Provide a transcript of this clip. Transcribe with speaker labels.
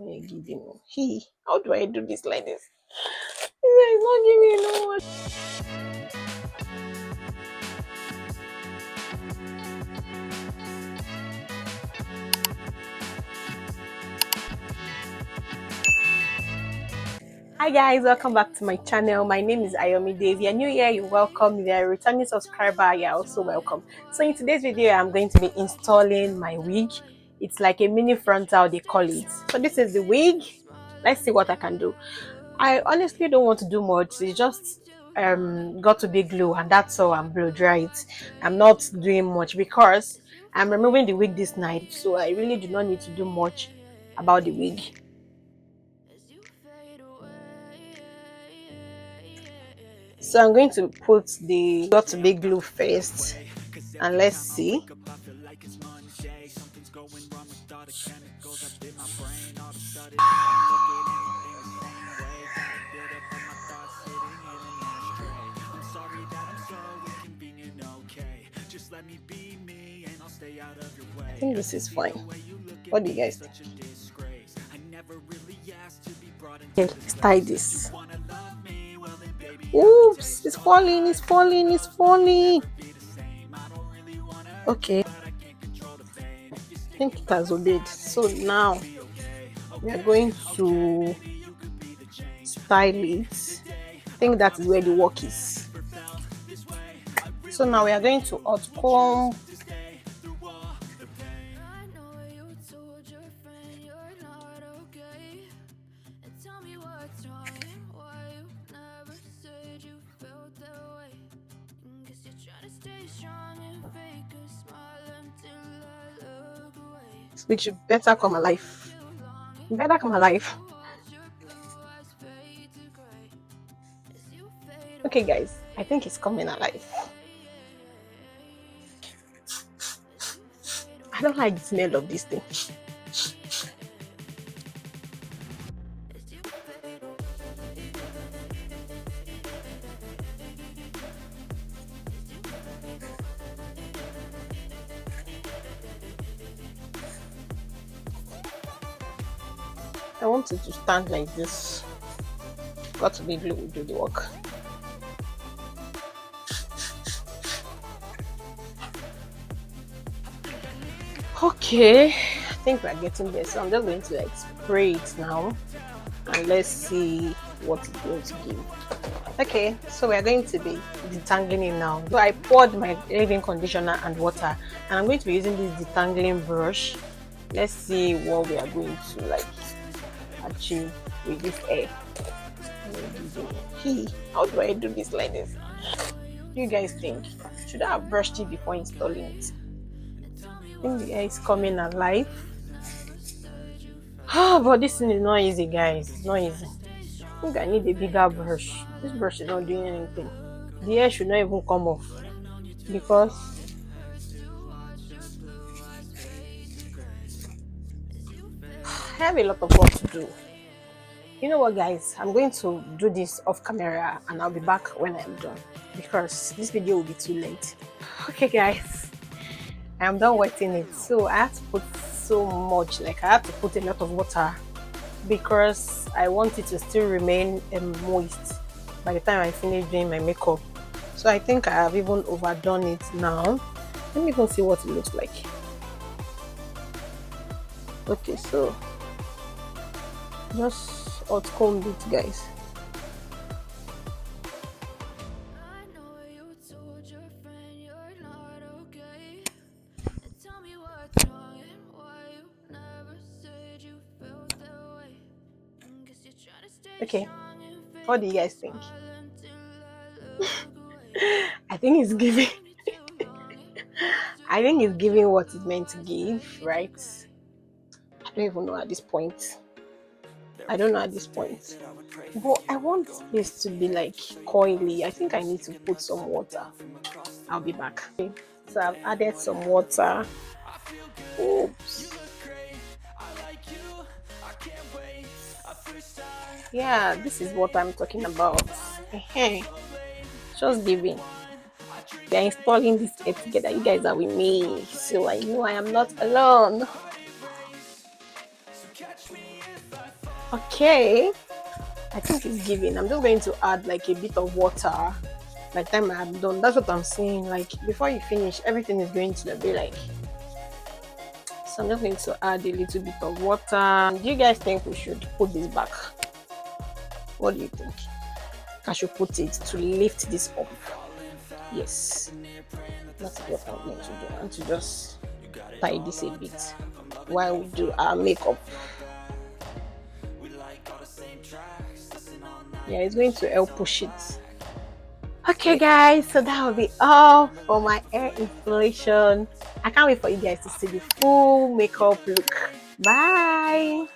Speaker 1: Giving. How do I do this like this? It's not giving no one. Hi guys, welcome back to my channel. My name is Ayomide. If you're new here, you're welcome. If you're a returning subscriber, you're also welcome. So in today's video, I'm going to be installing my wig. It's like a mini frontal, they call it. So this is the wig. Let's see what I can do. I honestly don't want to do much. It's just got to be glue, and that's all. I'm blow dried. I'm not doing much because I'm removing the wig this night, so I really do not need to do much about the wig. So I'm going to put the got to be glue first, and let's see. I think this is fine. What do you guys think? Okay, let's tie this. Oops, it's falling, it's falling, it's falling. Okay, I think it has obeyed. So now we are going to style it. I think that is where the work is. So now we are going to hot comb. Which should better come alive. Better come alive. Okay guys, I think it's coming alive. I don't like the smell of this thing. I want it to stand like this. Got to be glue to do the work. Okay, I think we're getting there. So I'm just going to like spray it now, and let's see what it's going to give. Okay, so we're going to be detangling it now. So I poured my leave-in conditioner and water, and I'm going to be using this detangling brush. Let's see what we are going to like achieve with this hair. How do I do this like this? What do you guys think? Should I have brushed it before installing it? I think the hair is coming alive. But this thing is not easy, guys. It's not easy. I think I need a bigger brush. This brush is not doing anything. The hair should not even come off because I have a lot of work to do. You know what guys, I'm going to do this off camera and I'll be back when I'm done because this video will be too late. Okay guys, I'm done wetting it. So I have to put so much, like I have to put a lot of water because I want it to still remain moist by the time I finish doing my makeup. So I think I have even overdone it now. Let me even see what it looks like. Okay, so just hot comb it guys. Okay, what do you guys think? I think it's giving I think it's giving what it's meant to give, right? I don't even know at this point. I don't know at this point. But I want this to be like coily. I think I need to put some water. I'll be back. Okay, so I've added some water. Oops. Yeah, this is what I'm talking about. Just giving. We are installing this app together. You guys are with me, so I know I am not alone. Okay, I think it's giving. I'm just going to add like a bit of water by the time I'm done. That's what I'm saying. Like before you finish, everything is going to be like. So I'm just going to add a little bit of water. Do you guys think we should put this back? What do you think? I should put it to lift this up. Yes, that's what I'm going to do. And to just tie this a bit while we do our makeup. Yeah, it's going to help push it. Okay guys, so that will be all for my hair installation. I can't wait for you guys to see the full makeup look. Bye.